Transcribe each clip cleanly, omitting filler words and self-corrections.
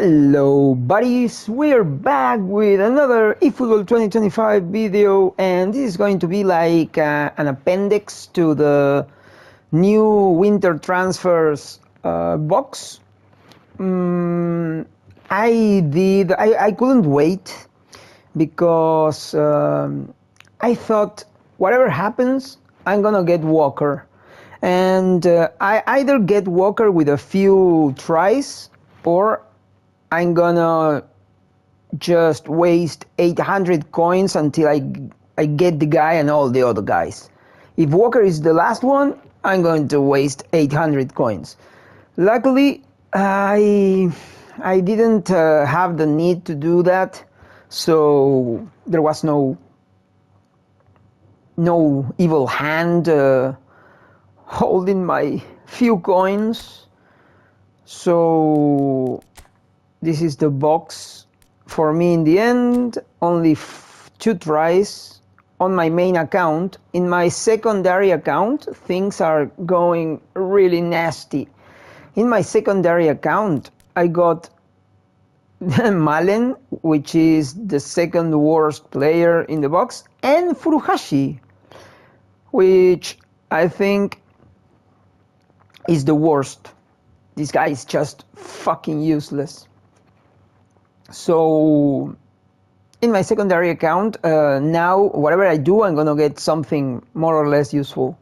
Hello buddies, we're back with another eFootball 2025 video, and this is going to be like an appendix to the new winter transfers box. I couldn't wait because I thought whatever happens I'm gonna get Walker, and I either get Walker with a few tries or I'm gonna just waste 800 coins until I get the guy and all the other guys. If Walker is the last one, I'm going to waste 800 coins. Luckily, I didn't have the need to do that, so there was no evil hand holding my few coins. So this is the box for me in the end. Only 2 tries on my main account. In my secondary account, things are going really nasty. In my secondary account, I got Malen, which is the second worst player in the box, and Furuhashi, which I think is the worst. This guy is just fucking useless. So in my secondary account, now whatever I do, I'm gonna get something more or less useful.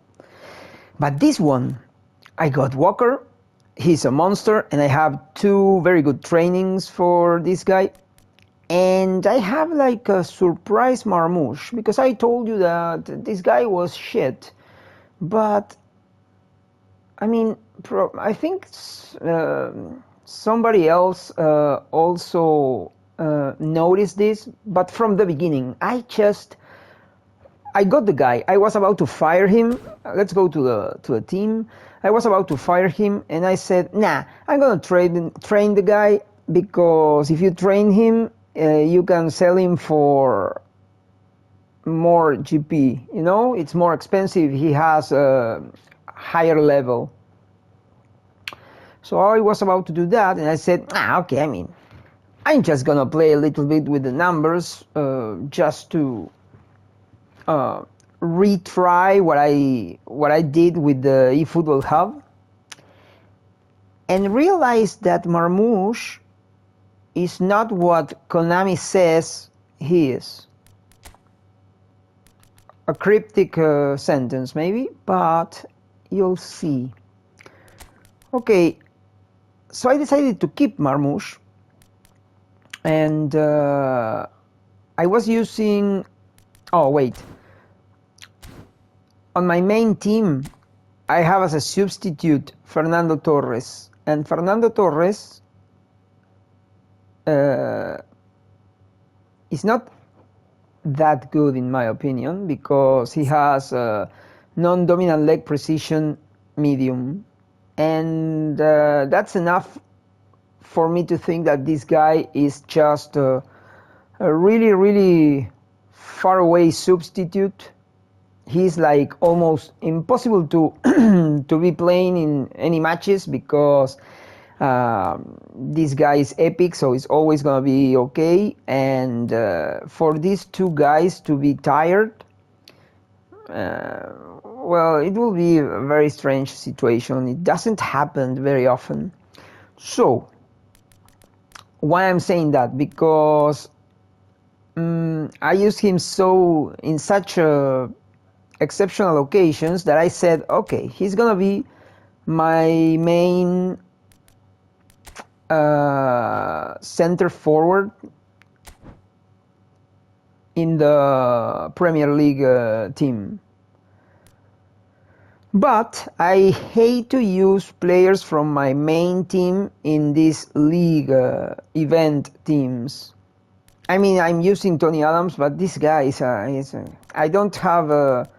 But this one, I got Walker, he's a monster, and I have 2 very good trainings for this guy. And I have like a surprise Marmoush, because I told you that this guy was shit. But I mean, I think somebody else also noticed this, but from the beginning, I got the guy. I was about to fire him. Let's go to the team. I was about to fire him, and I said, nah, I'm gonna train the guy, because if you train him, you can sell him for more GP. You know, it's more expensive. He has a higher level. So I was about to do that, and I said, okay, I mean, I'm just gonna play a little bit with the numbers, just to retry what I did with the eFootball Hub, and realized that Marmoush is not what Konami says he is. A cryptic sentence maybe, but you'll see. Okay, so I decided to keep Marmoush, and I was using, on my main team I have as a substitute Fernando Torres, and Fernando Torres is not that good in my opinion, because he has non-dominant leg precision medium, and that's enough for me to think that this guy is just a really far away substitute. He's like almost impossible to to be playing in any matches, because this guy is epic, so it's always gonna be okay. And for these 2 guys to be tired, well, it will be a very strange situation. It doesn't happen very often. So why I'm saying that? Because I use him in such exceptional occasions that I said, okay, he's gonna be my main center forward in the Premier League team. But I hate to use players from my main team in these league event teams. I mean, I'm using Tony Adams, but this guy is I don't have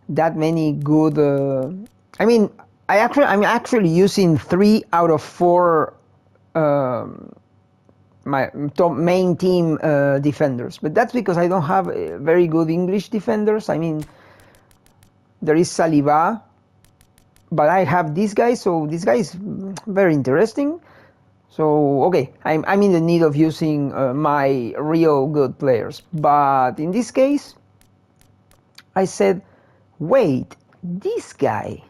that many good. I mean, I'm actually using 3 out of 4 my top main team defenders, but that's because I don't have very good English defenders. I mean, there is Saliba, but I have this guy, so this guy is very interesting. So, okay, I'm in the need of using my real good players. But in this case, I said, wait, this guy,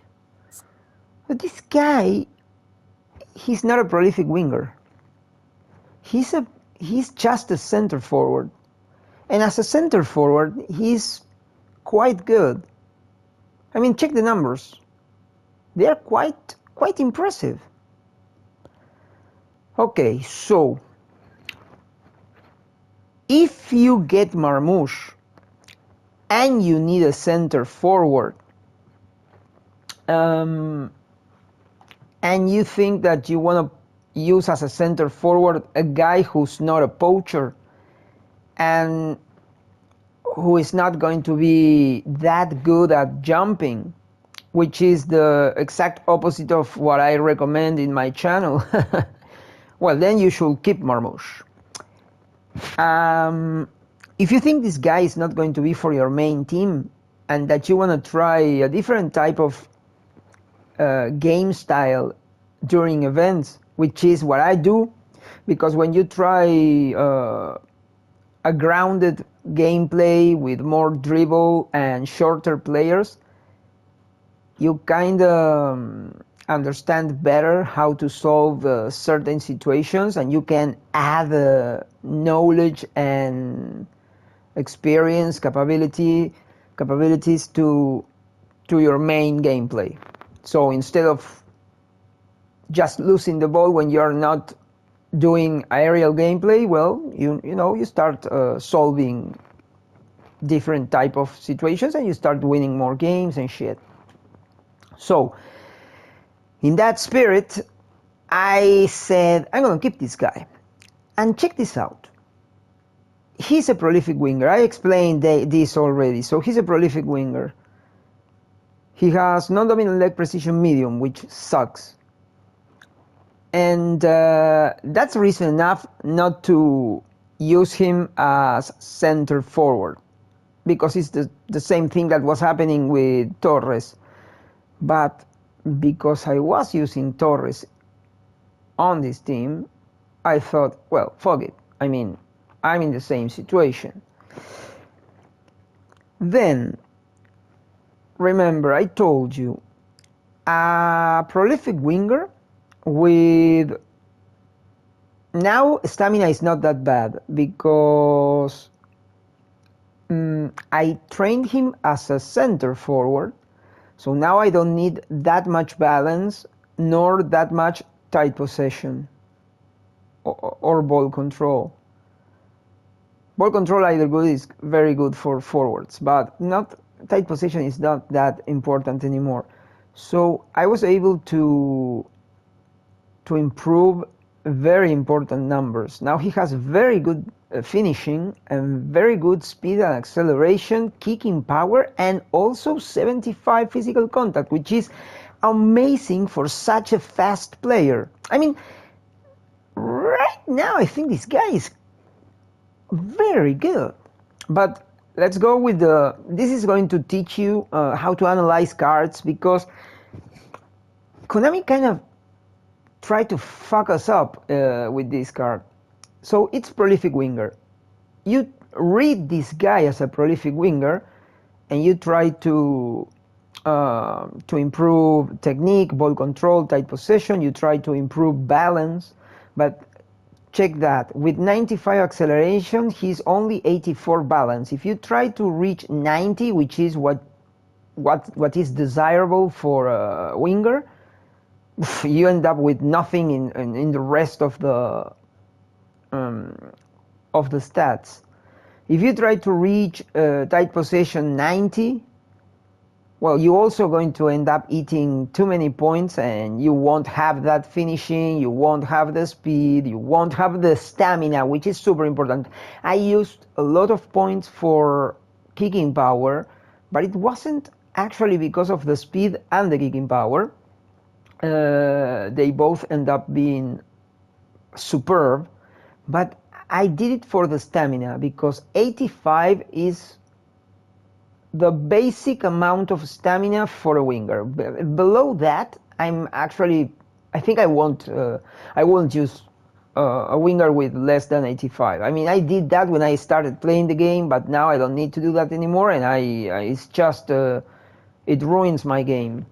he's not a prolific winger. He's just a center forward. And as a center forward, he's quite good. I mean, check the numbers. They are quite impressive. Okay, so if you get Marmoush and you need a center forward, and you think that you want to use as a center forward a guy who's not a poacher and who is not going to be that good at jumping, which is the exact opposite of what I recommend in my channel, well, then you should keep Marmoush. If you think this guy is not going to be for your main team and that you want to try a different type of game style during events, which is what I do, because when you try a grounded gameplay with more dribble and shorter players, you kind of understand better how to solve certain situations, and you can add knowledge and experience, capabilities to your main gameplay. So instead of just losing the ball when you're not doing aerial gameplay, well, you start solving different type of situations and you start winning more games and shit. So in that spirit, I said, I'm gonna keep this guy. And check this out. He's a prolific winger. I explained this already. So he's a prolific winger. He has non-dominant leg precision medium, which sucks. And that's reason enough not to use him as center forward, because it's the same thing that was happening with Torres. But because I was using Torres on this team, I thought, well, fuck it. I mean, I'm in the same situation. Then, remember, I told you, a prolific winger with... Now, stamina is not that bad, because I trained him as a center forward, so now I don't need that much balance, nor that much tight possession or ball control. Ball control either good is very good for forwards, but not tight possession is not that important anymore. So I was able to improve very important numbers. Now he has very good finishing and very good speed and acceleration, kicking power, and also 75 physical contact, which is amazing for such a fast player. I mean, right now I think this guy is very good. But let's go with this is going to teach you how to analyze cards, because Konami kind of tried to fuck us up with this card. So it's prolific winger. You read this guy as a prolific winger, and you try to improve technique, ball control, tight possession. You try to improve balance, but check that. With 95 acceleration, he's only 84 balance. If you try to reach 90, which is what is desirable for a winger, you end up with nothing in the rest of the stats. If you try to reach tight possession 90, well, you're also going to end up eating too many points, and you won't have that finishing, you won't have the speed, you won't have the stamina, which is super important. I used a lot of points for kicking power, but it wasn't actually because of the speed and the kicking power. They both end up being superb, but I did it for the stamina, because 85 is the basic amount of stamina for a winger. Below that, I think I won't use a winger with less than 85. I mean, I did that when I started playing the game, but now I don't need to do that anymore, and it's just it ruins my game.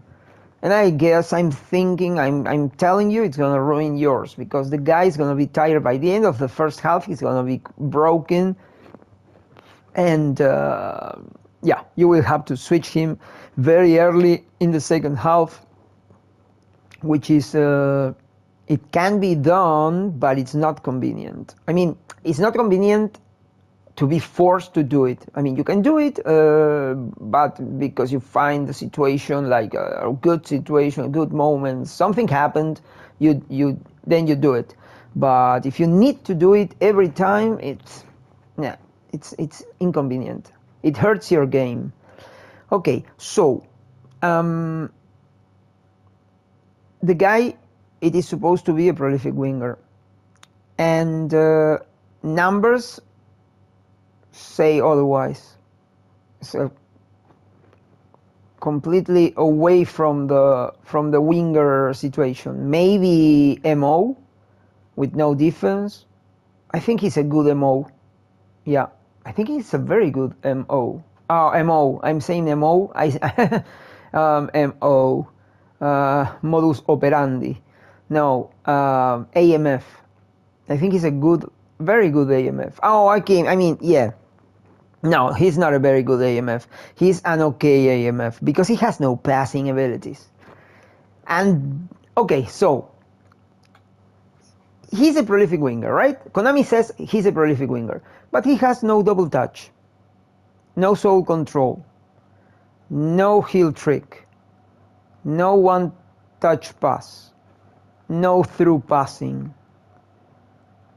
And I guess I'm telling you, it's gonna ruin yours, because the guy is gonna be tired by the end of the first half. He's gonna be broken, and yeah, you will have to switch him very early in the second half, which is it can be done, but it's not convenient. I mean, it's not convenient to be forced to do it. I mean, you can do it, but because you find the situation like a good situation, a good moment, something happened, then you do it. But if you need to do it every time, it's inconvenient. It hurts your game. Okay, so the guy, it is supposed to be a prolific winger, and numbers say otherwise. So completely away from the winger situation. Maybe MO with no defense. I think he's a good MO. Yeah, I think he's a very good MO. Oh, MO. I'm saying MO. MO. Modus operandi. No, AMF. I think he's a very good AMF. Oh, okay. I mean, yeah. No, he's not a very good AMF. He's an okay AMF because he has no passing abilities. And okay, so he's a prolific winger, right? Konami says he's a prolific winger, but he has no double touch, no soul control, no heel trick, no one touch pass, no through passing,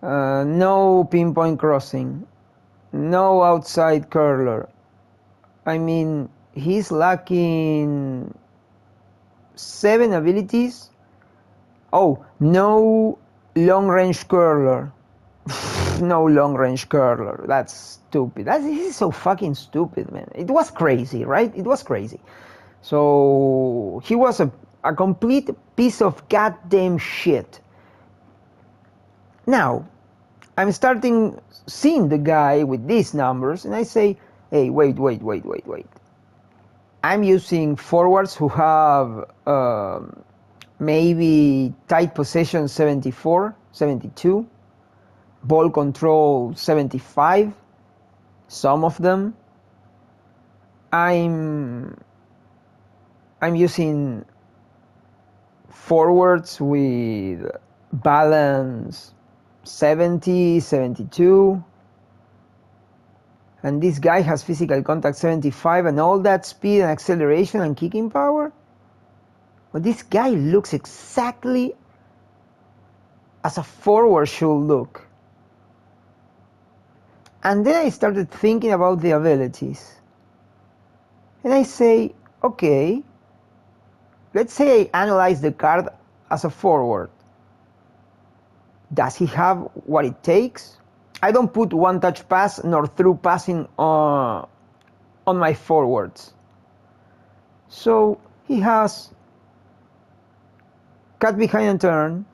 no pinpoint crossing, no outside curler. I mean, he's lacking 7 abilities. Oh, no long range curler. No long range curler. That's stupid. This is so fucking stupid, man. It was crazy, right? It was crazy. So he was a complete piece of goddamn shit. Now, I'm starting seeing the guy with these numbers, and I say, hey, wait. I'm using forwards who have maybe tight possession 74, 72, ball control 75, some of them. I'm using forwards with balance 70, 72, and this guy has physical contact 75 and all that speed and acceleration and kicking power. But this guy looks exactly as a forward should look. And then I started thinking about the abilities. And I say, okay, let's say I analyze the card as a forward. Does he have what it takes? I don't put one touch pass nor through passing on my forwards. So he has cut behind and turn,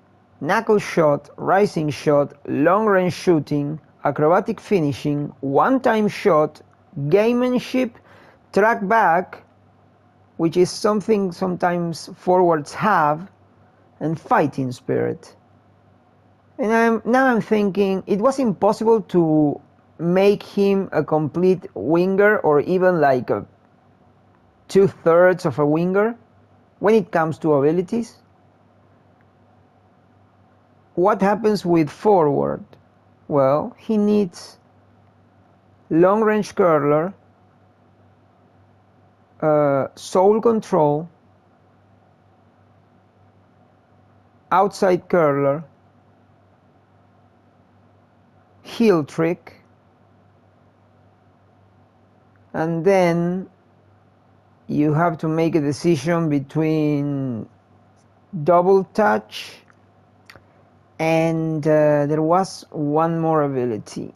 knuckle shot, rising shot, long range shooting, acrobatic finishing, one-time shot, gamemanship, track back, which is something sometimes forwards have, and fighting spirit. And now I'm thinking it was impossible to make him a complete winger or even like a 2/3 of a winger when it comes to abilities. What happens with forward? Well, he needs long range curler, soul control, outside curler, heel trick, and then you have to make a decision between double touch and there was one more ability.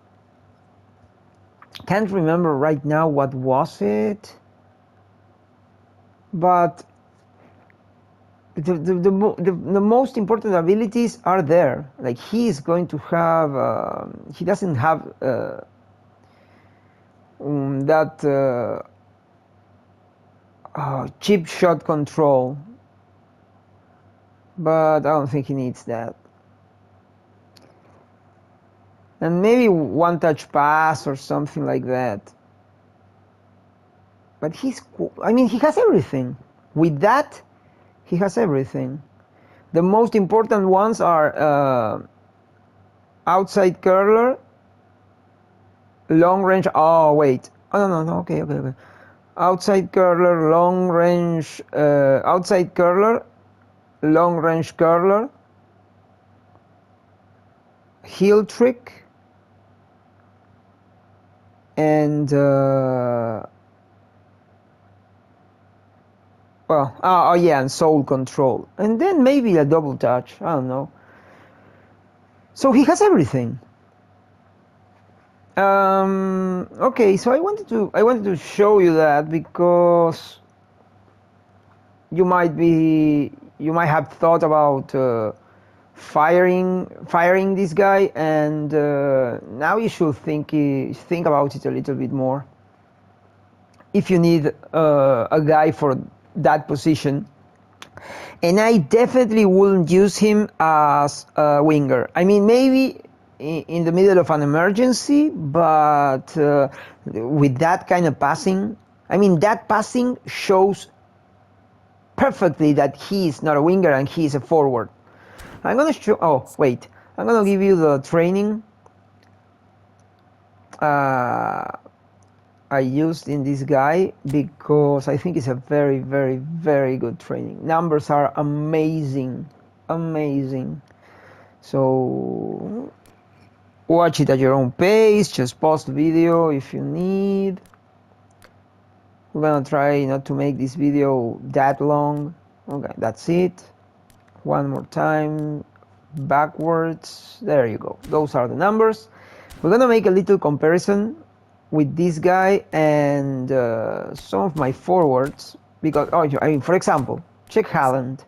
Can't remember right now what was it, but the most important abilities are there. Like he is going to have, he doesn't have that chip shot control, but I don't think he needs that. And maybe one touch pass or something like that. But I mean, he has everything. With that, he has everything. The most important ones are outside curler, long range. Oh wait. Oh no. Okay. Outside curler, long range. Outside curler, long range curler, heel trick, and and soul control, and then maybe a double touch. I don't know. So he has everything. Okay, so I wanted to show you that because you might have thought about firing this guy, and now you should think about it a little bit more. If you need a guy for that position, and I definitely wouldn't use him as a winger. I mean, maybe in the middle of an emergency, but with that kind of passing, I mean, that passing shows perfectly that he is not a winger and he is a forward. I'm gonna show. Oh wait, I'm gonna give you the training I used in this guy because I think it's a very, very, very good training. Numbers are amazing. So watch it at your own pace. Just pause the video if you need. We're gonna try not to make this video that long. Okay, that's it. One more time, backwards. There you go. Those are the numbers. We're gonna make a little comparison with this guy and some of my forwards because, I mean, for example, check Haaland.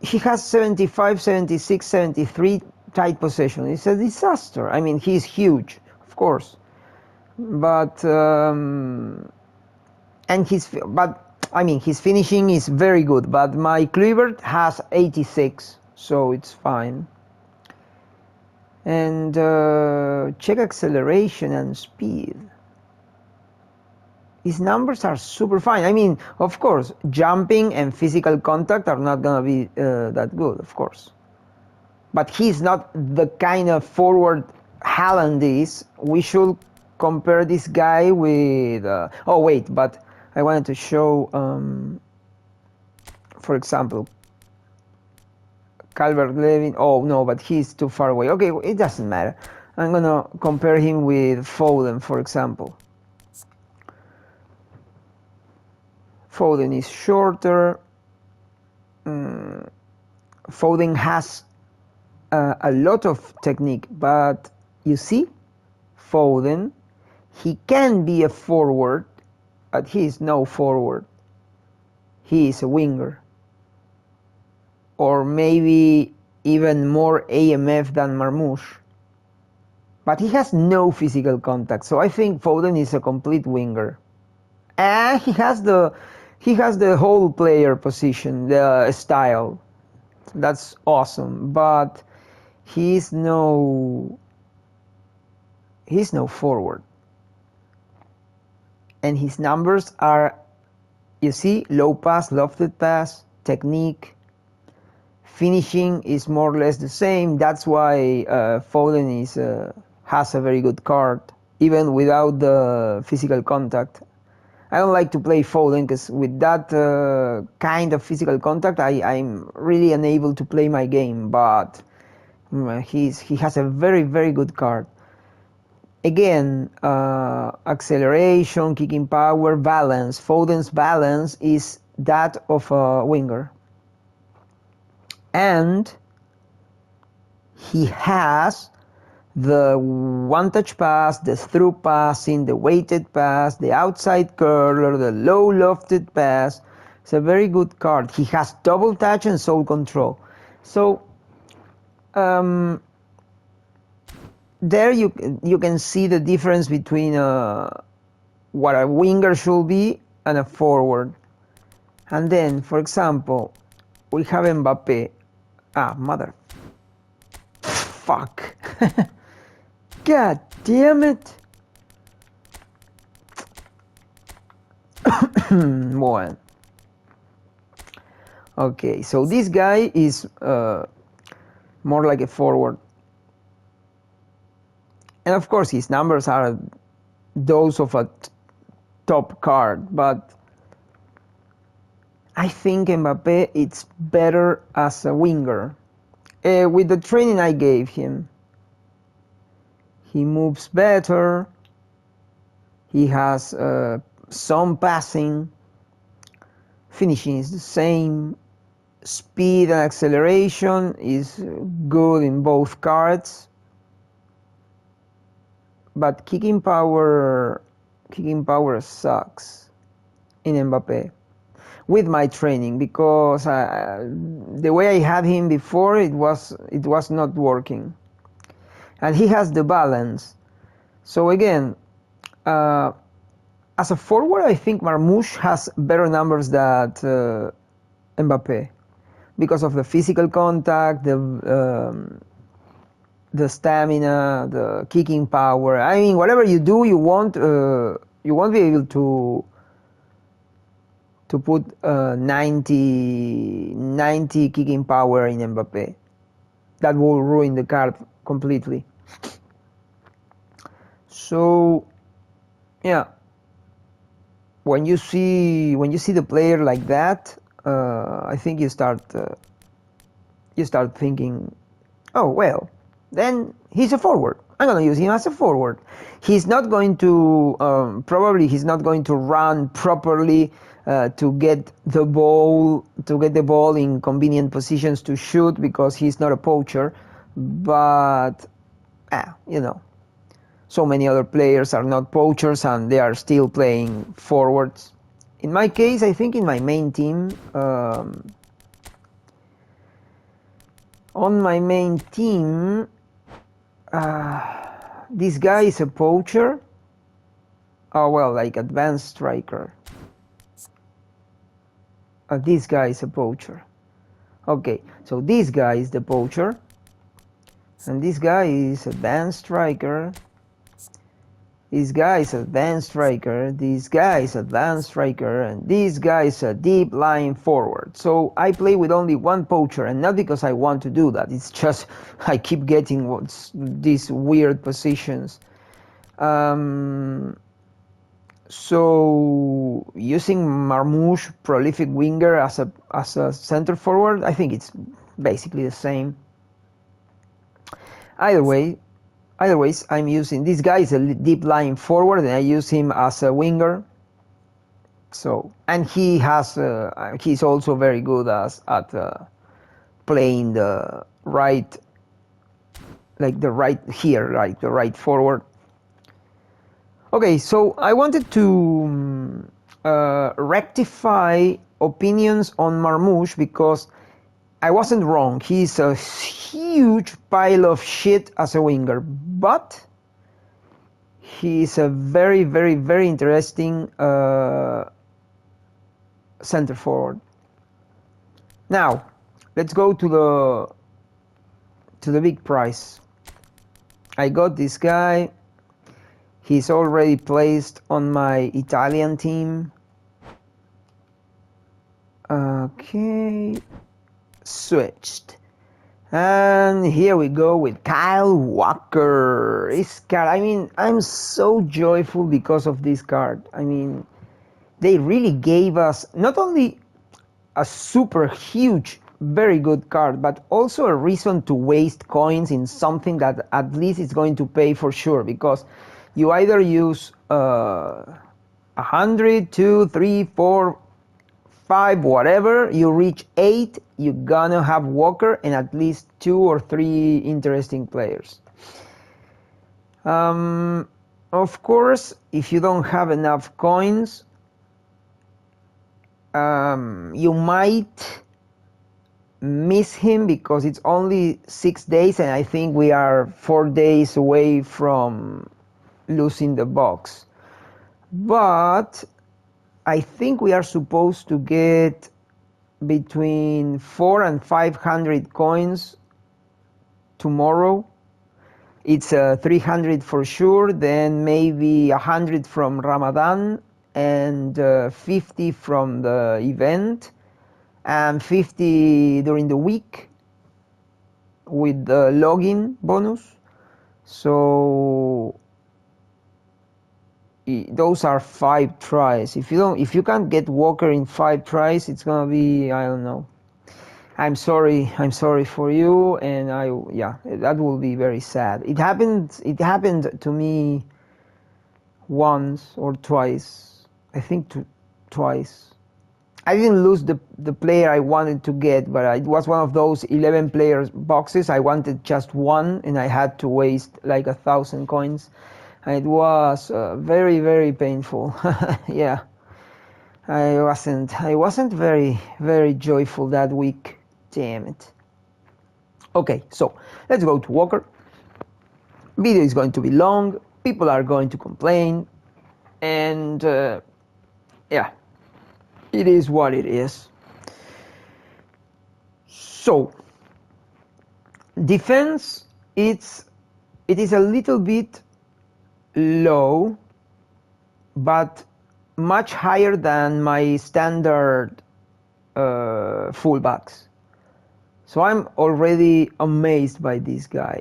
He has 75, 76, 73 tight possession. It's a disaster. I mean, he's huge, of course, but his finishing is very good. But my Kluivert has 86, so it's fine. And check acceleration and speed. His numbers are super fine. I mean, of course, jumping and physical contact are not gonna be that good, of course. But he's not the kind of forward Haaland is. We should compare this guy with... but I wanted to show, for example, Calvert-Lewin. Oh no, but he's too far away. Okay, it doesn't matter. I'm gonna compare him with Foden, for example. Foden is shorter. Foden has a lot of technique, but you see, Foden, he can be a forward, but he is no forward. He is a winger. Or maybe even more AMF than Marmoush. But he has no physical contact, so I think Foden is a complete winger. And he has the whole player position, the style. That's awesome, but he's no forward. And his numbers are, you see, low pass, lofted pass, technique. Finishing is more or less the same. That's why Foden has a very good card, even without the physical contact. I don't like to play Foden because with that kind of physical contact, I'm really unable to play my game. But he has a very, very good card. Again, acceleration, kicking power, balance. Foden's balance is that of a winger. And he has the one-touch pass, the through passing, the weighted pass, the outside curler, the low lofted pass. It's a very good card. He has double touch and soul control. So there you can see the difference between what a winger should be and a forward. And then, for example, we have Mbappe. Mother. Fuck. God damn it. Well. Okay, so this guy is more like a forward. And of course his numbers are those of a top card, but I think Mbappe it's better as a winger. With the training I gave him, he moves better, he has some passing, finishing is the same, speed and acceleration is good in both cards, but kicking power sucks in Mbappe with my training, because the way I had him before, it was not working, and he has the balance. So again, as a forward, I think Marmoush has better numbers than Mbappe, because of the physical contact, the stamina, the kicking power. I mean, whatever you do, you won't be able to put 90 kicking power in Mbappe. That will ruin the card completely. So yeah, when you see the player like that, I think you start thinking, oh well, then he's a forward. I'm gonna use him as a forward. He's not going to probably he's not going to run properly to get the ball in convenient positions to shoot, because he's not a poacher. But you know, so many other players are not poachers and they are still playing forwards. In my case, I think in my main team, on my main team, this guy is a poacher. Oh well, like advanced striker. This guy is a poacher. Okay, so this guy is the poacher, and this guy is advanced striker. This guy is advanced striker, this guy is advanced striker, and this guy is a deep lying forward. So I play with only one poacher, and not because I want to do that, it's just I keep getting these weird positions. So using Marmoush, prolific winger, as a center forward, I think it's basically the same. Either way, I'm using this guy is a deep lying forward, and I use him as a winger. So, and he has he's also very good at playing the right, like the right here, like the right forward. Okay, so I wanted to rectify opinions on Marmoush, because I wasn't wrong. He's a huge pile of shit as a winger, but he's a very, very, very interesting center forward. Now, let's go to the big prize. I got this guy. He's already placed on my Italian team. Okay. Switched, and here we go with Kyle Walker. This card, I mean, I'm so joyful because of this card. I mean, they really gave us not only a super huge, very good card, but also a reason to waste coins in something that at least is going to pay for sure, because you either use 100, 2, 3, 4, 5, whatever, you reach 8, you're gonna have Walker and at least 2 or 3 interesting players. Of course, if you don't have enough coins, you might miss him because it's only 6 days, and I think we are 4 days away from losing the box. But I think we are supposed to get between 400 and 500 coins tomorrow. It's 300 for sure, then maybe 100 from Ramadan, and 50 from the event, and 50 during the week with the login bonus. So those are 5 tries. If you can't get Walker in 5 tries, it's gonna be, I don't know. I'm sorry for you, and that will be very sad. It happened to me once or twice. I think twice. I didn't lose the player I wanted to get, but it was one of those 11 players boxes. I wanted just one, and I had to waste like 1,000 coins. And it was very, very painful. Yeah, I wasn't very, very joyful that week. Damn it. Okay, so let's go to Walker. Video is going to be long. People are going to complain, and yeah, it is what it is. So defense, it is a little bit low, but much higher than my standard fullbacks. So I'm already amazed by this guy.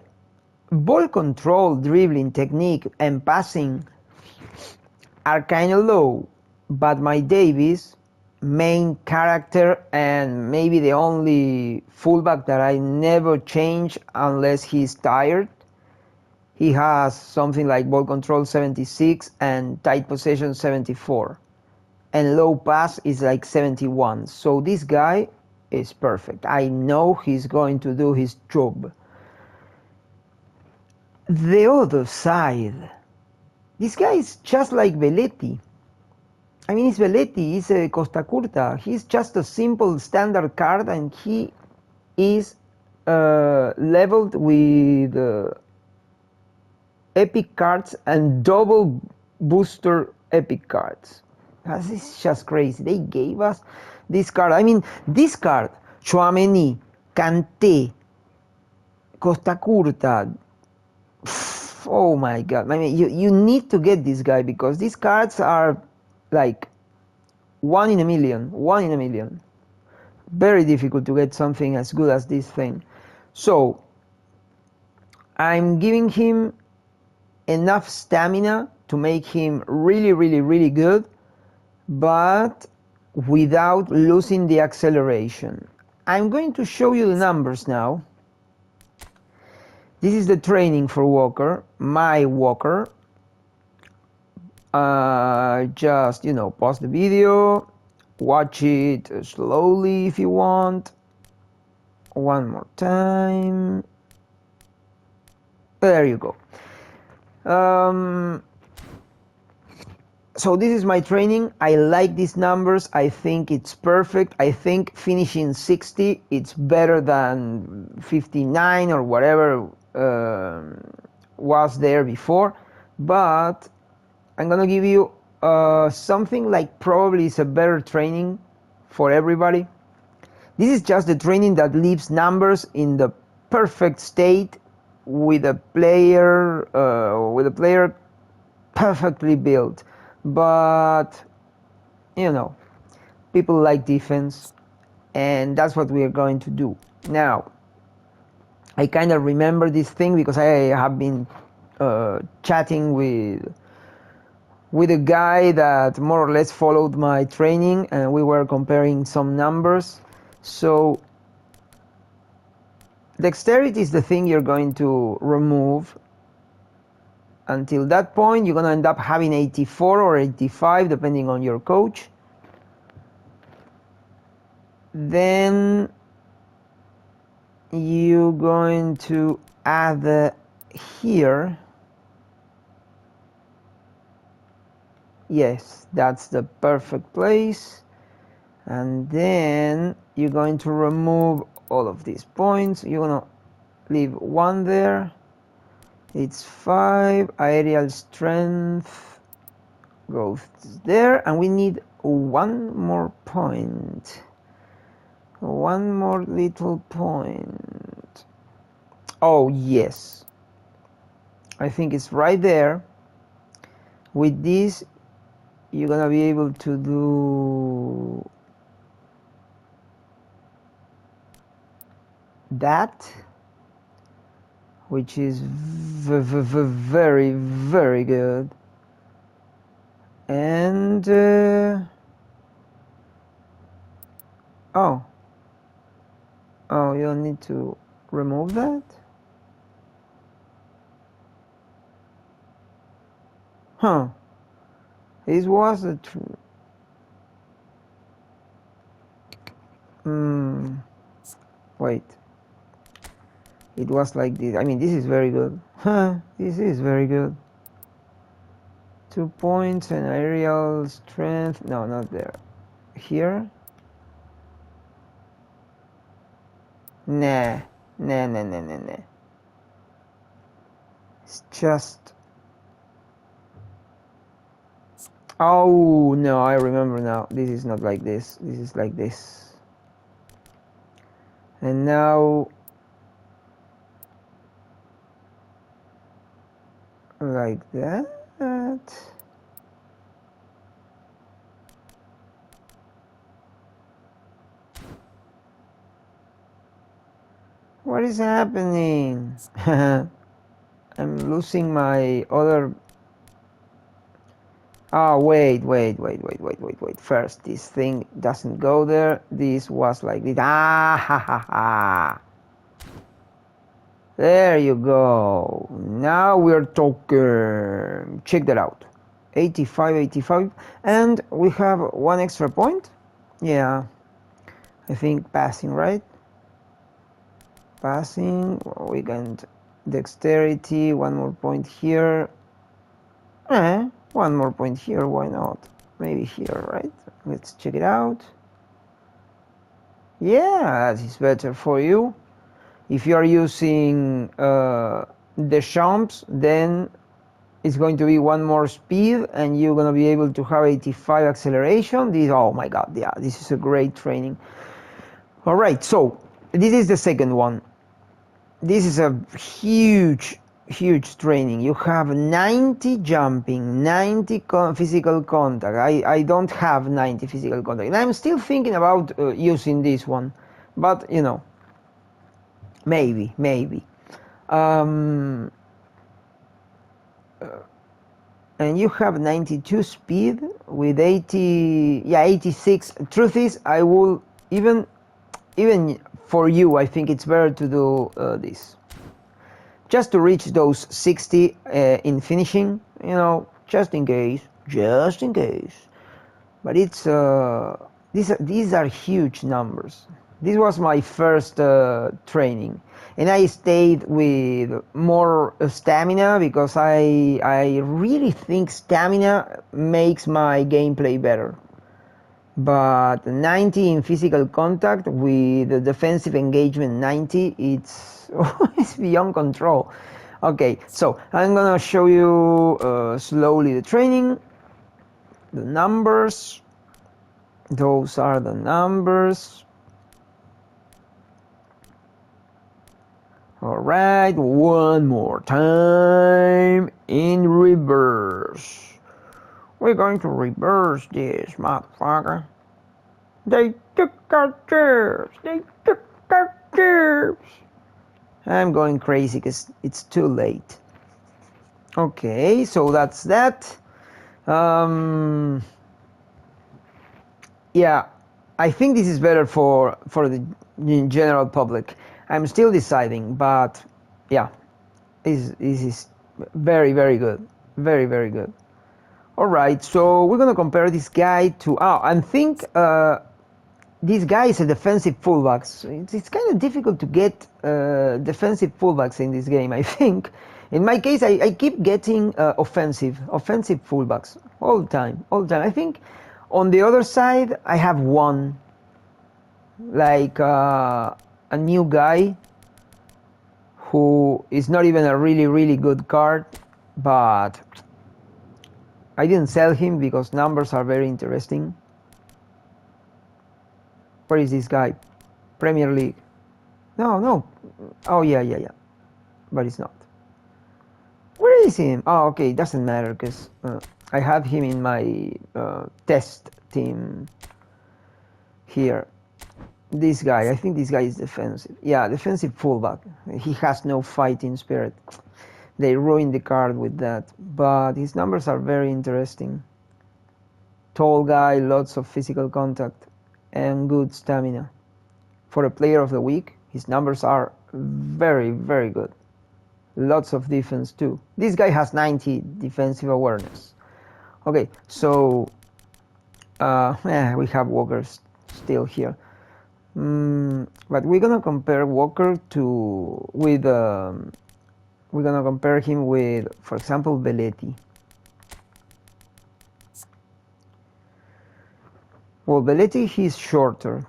Ball control, dribbling, technique, and passing are kind of low, but my Davis, main character and maybe the only fullback that I never change unless he's tired, he has something like ball control 76 and tight possession 74, and low pass is like 71. So this guy is perfect. I know he's going to do his job. The other side, this guy is just like Velletti. I mean, it's Velletti, he's a Costa Curta. He's just a simple standard card, and he is leveled with epic cards and double booster epic cards. This is just crazy. They gave us this card. I mean, this card, Tchouaméni, Kanté, Costa Curta. Oh my God. I mean, you need to get this guy because these cards are like 1 in a million. 1 in a million. Very difficult to get something as good as this thing. So, I'm giving him enough stamina to make him really, really, really good, but without losing the acceleration. I'm going to show you the numbers now. This is the training for Walker, my Walker. Just, pause the video, watch it slowly if you want. One more time. There you go. So this is my training. I like these numbers. I think it's perfect. I think finishing 60, it's better than 59 or whatever was there before. But I'm gonna give you something like probably is a better training for everybody. This is just the training that leaves numbers in the perfect state with a player perfectly built. But people like defense, and that's what we are going to do. Now, I kind of remember this thing because I have been chatting with a guy that more or less followed my training, and we were comparing some numbers. So dexterity is the thing you're going to remove. Until that point, you're going to end up having 84 or 85, depending on your coach. Then you're going to add here Yes, that's the perfect place. And then you're going to remove all of these points. You're gonna leave 1 there. It's 5. Aerial strength goes there, and we need 1 more point. 1 more little point. Oh yes, I think it's right there. With this, you're gonna be able to do that, which is very, very good. And oh, you don't need to remove that? Huh. This was a wait. It was like this. I mean, this is very good. Huh, this is very good. 2 points and aerial strength. No, not there. Here? Nah. Nah. It's just... Oh, no, I remember now. This is not like this. This is like this. And now... like that. What is happening? I'm losing my other... Oh, wait. First, this thing doesn't go there. This was like this. Ah, ha, ha, ha. There you go. Now we're talking. Check that out. 85. And we have 1 extra point. Yeah. I think passing, right? Passing. We can dexterity. 1 more point here. 1 more point here. Why not? Maybe here, right? Let's check it out. Yeah, that is better for you. If you are using the jumps, then it's going to be 1 more speed, and you're going to be able to have 85 acceleration. This, oh my god, yeah, this is a great training. All right, so this is the second one. This is a huge training. You have 90 jumping, 90 physical contact. I don't have 90 physical contact, and I'm still thinking about using this one, but you know, maybe. And you have 92 speed with 86. Truth is, I will even for you, I think it's better to do this, just to reach those 60 in finishing, you know, just in case. But it's these are huge numbers. This was my first training, and I stayed with more stamina because I really think stamina makes my gameplay better. But 90 in physical contact with the defensive engagement 90, it's beyond control. Okay, so I'm gonna show you slowly the training, the numbers. Those are the numbers. All right, one more time in reverse. We're going to reverse this, motherfucker. They took our chairs. I'm going crazy because it's too late. Okay, so that's that. Yeah, I think this is better for the general public. I'm still deciding, but yeah, this is very good, very good. All right, so we're gonna compare this guy to and think this guy is a defensive fullback. So it's kind of difficult to get defensive fullbacks in this game, I think, In my case, I keep getting offensive fullbacks all the time. I think on the other side, I have one, like a new guy who is not even a really good card, but I didn't sell him because numbers are very interesting. Where is this guy? Premier League. No. Oh, yeah. But it's not. Where is him? Oh, okay, it doesn't matter because I have him in my test team here. This guy, I think this guy is defensive. Yeah, defensive fullback. He has no fighting spirit. They ruined the card with that. But his numbers are very interesting. Tall guy, lots of physical contact, and good stamina. For a player of the week, his numbers are very good. Lots of defense too. This guy has 90 defensive awareness. Okay, so we have Walker still here. But we're gonna compare Walker with we're gonna compare him with, for example, Belletti. Well, Belletti, he's shorter.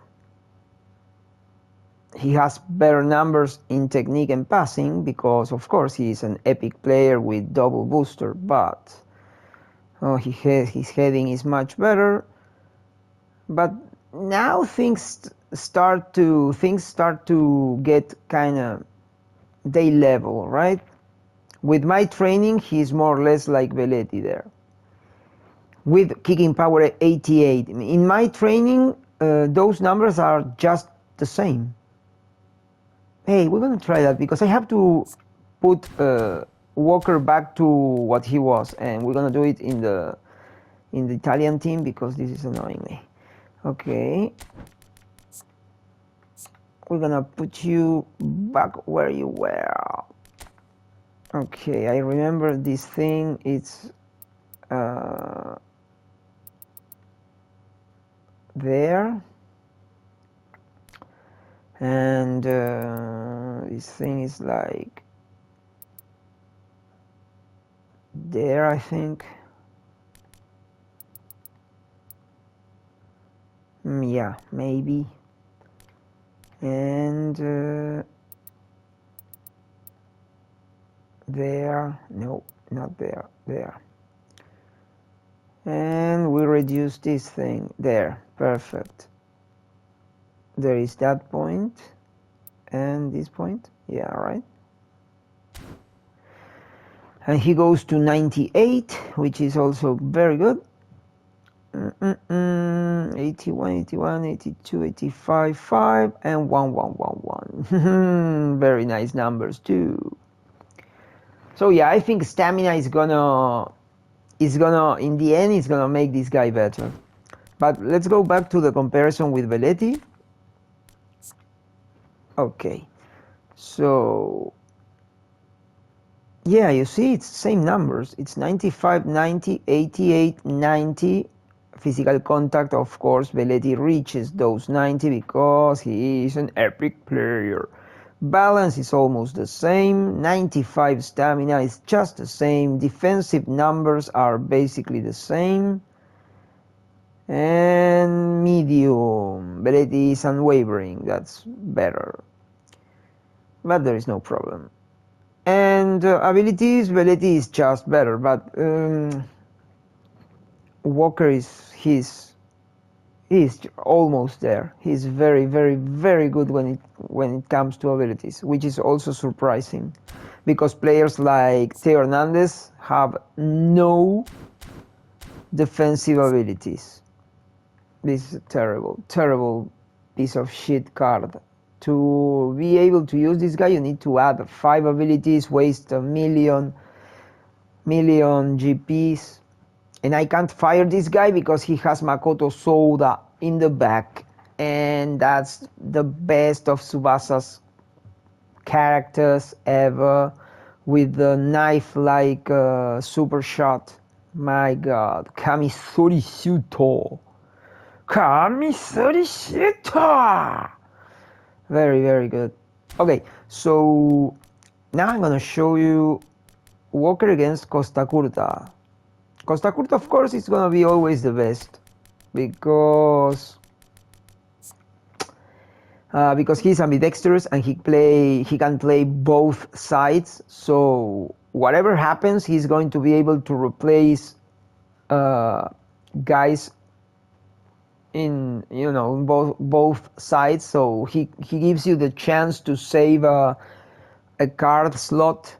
He has better numbers in technique and passing because, of course, he is an epic player with double booster, but his heading is much better. But now things start to get kind of day level, right? With my training, he's more or less like Belletti there. With kicking power 88. In my training, those numbers are just the same. Hey, we're gonna try that because I have to put Walker back to what he was, and we're gonna do it in the Italian team because this is annoying me. Okay, we're gonna put you back where you were. Okay, I remember this thing. It's there. And this thing is like there, I think. Yeah, maybe. And there, no, not there, there. And we reduce this thing there, perfect. There is that point and this point, yeah, right. And he goes to 98, which is also very good. 81, 81, 82, 85, 5, and 1, 1, 1, 1. Very nice numbers too. So yeah, I think stamina is gonna in the end it's gonna make this guy better. But let's go back to the comparison with Belletti. Okay, so yeah, you see it's same numbers. It's 95, 90, 88, 90. Physical contact, of course, Belletti reaches those 90 because he is an epic player. Balance is almost the same. 95 stamina is just the same. Defensive numbers are basically the same. And medium, Belletti is unwavering. That's better. But there is no problem. And abilities, Belletti is just better, but Walker he's almost there. He's very good when it comes to abilities, which is also surprising, because players like Theo Hernandez have no defensive abilities. This is a terrible piece of shit card. To be able to use this guy, you need to add 5 abilities, waste a million GPs. And I can't fire this guy because he has Makoto Soda in the back. And that's the best of Tsubasa's characters ever, with the knife-like super shot. My god. Kamisori Shuto. Kamisori Shuto! Very good. Okay, so now I'm gonna show you Walker against Costa Curta. Costa Curta, of course, is gonna be always the best because he's ambidextrous and he can play both sides. So whatever happens, he's going to be able to replace guys in both sides. So he gives you the chance to save a card slot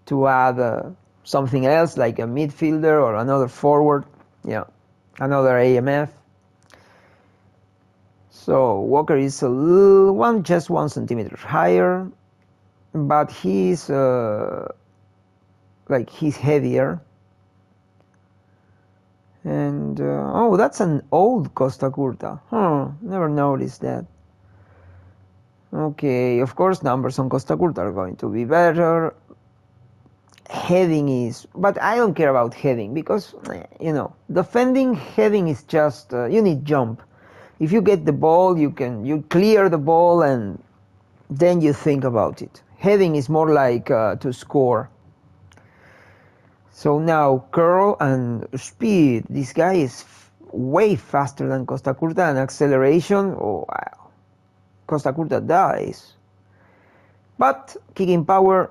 to add something else like a midfielder or another forward, another AMF. So Walker is just 1 centimeter higher, but he's he's heavier. And oh, that's an old Costa Curta. Never noticed that. Okay, of course numbers on Costa Curta are going to be better. Heading is, but I don't care about heading because defending heading is just you need jump. If you get the ball, you clear the ball and then you think about it. Heading is more like to score. So now curl and speed. This guy is way faster than Costa Curta, and acceleration. Oh wow, Costa Curta dies. But kicking power,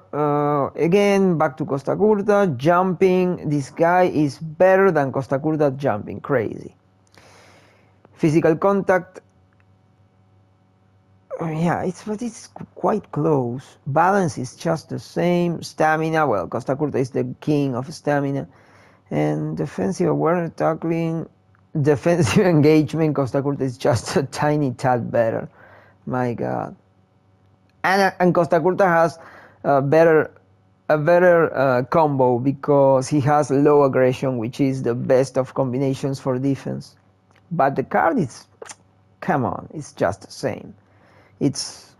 again, back to Costa Curta. Jumping, this guy is better than Costa Curta jumping, crazy. Physical contact, but it's quite close. Balance is just the same. Stamina, well, Costa Curta is the king of stamina. And defensive awareness, tackling, defensive engagement, Costa Curta is just a tiny tad better. My God. And Costa Curta has a better combo because he has low aggression, which is the best of combinations for defense. But the card is, come on, it's just the same. It's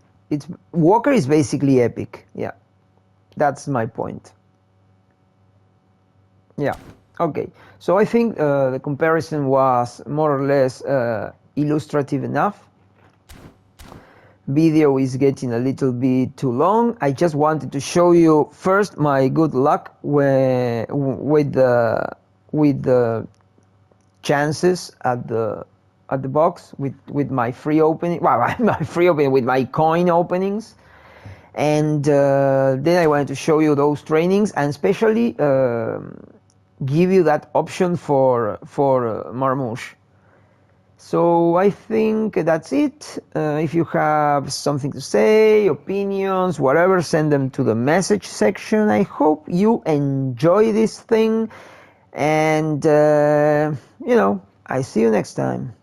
Walker is basically epic. Yeah, that's my point. Yeah, okay. So I think the comparison was more or less illustrative enough. Video is getting a little bit too long. I just wanted to show you first my good luck with the chances at the box with my free opening. Well, my free opening with my coin openings, and then I wanted to show you those trainings and especially give you that option for Marmoush. So I think that's it. If you have something to say, opinions, whatever, send them to the message section. I hope you enjoy this thing, and I see you next time.